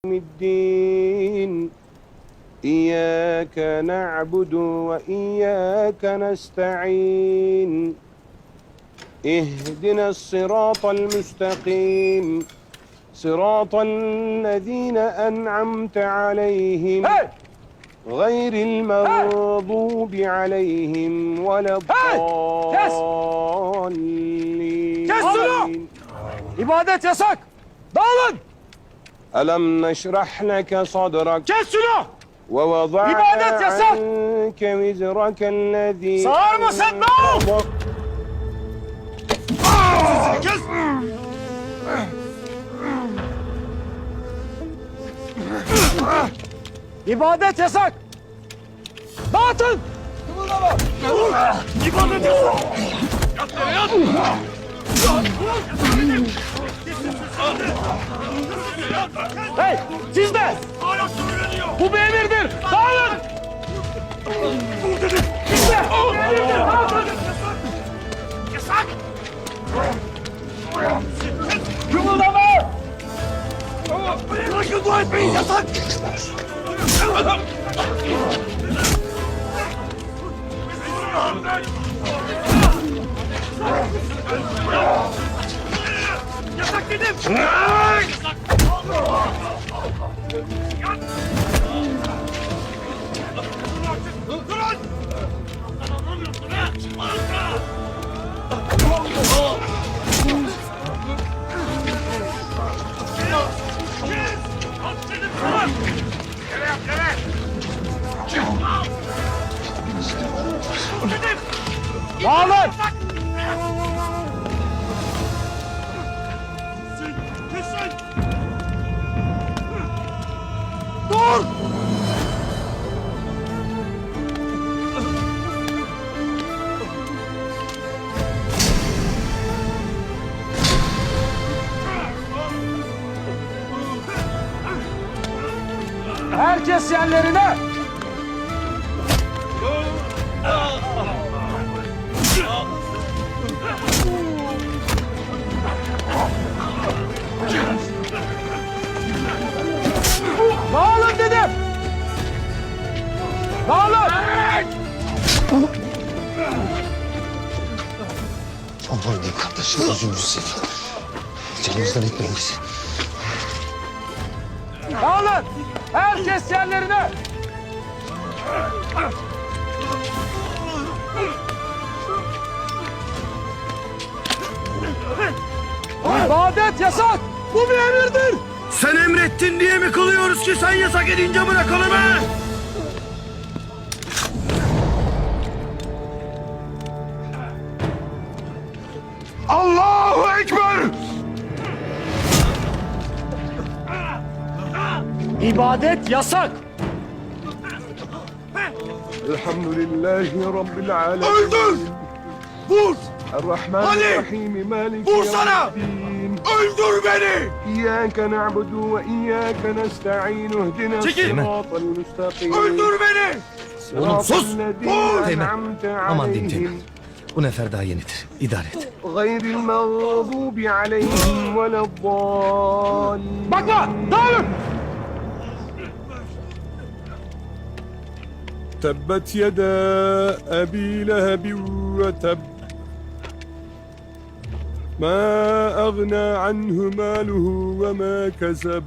الدين إياك نعبد وإياك نستعين اهدنا الصراط المستقيم صراط الذين أنعمت عليهم غير المغضوب عليهم ولا الضالين. Kes şunu! İbadet yasak! Dağılın! ألم نشرح لك صدرك Kes şunu! ووضعنا İbadet yasak! عنك وزرك الذي Sağırma sen, dağıl! Kes! İbadet yasak! Dağıtın! İbadet yasak! Yat yere yat! Hey! Siz de! Bu bir emirdir! Dağılın! Siz de! Bu bir emirdir! Dağılın! Yasak! Kımıldama! Bırakın, dua etmeyin! Yasak! Yasak dedim! Yasak! Durun! Dağılın! Dur! Herkes yerlerine! Dağılın dedim! Dağılın! Aman diyeyim kardeşim, gözünüzü seveyim. Canınızdan etmeyiz. Dağılın! Herkes yerlerine! İbadet yasak! Bu bir emirdir! Sen emrettin diye mi kılıyoruz ki sen yasak edince bırakalım ha? Allahu Ekber! İbadet yasak! Elhamdülillahi Rabbil alemin. Öldür! Vur! Ali! Errahmanirrahim Maliki Vursana! yevmiddin. Öldür beni! إياك نعبد وإياك نستعين اهدنا Çekil! الصراط المستقيم Öldür beni! صراط sus! الذين Vur! Teğmen. أنعمت Aman diyeyim Teğmen. عليهم Bu nefer daha yenidir. İdare et. غير المغضوب عليهم ولا الضالين. Bakma! Dağılın! تبت يدا أبي لهب وتب ما أغنى عنه ماله وما كسب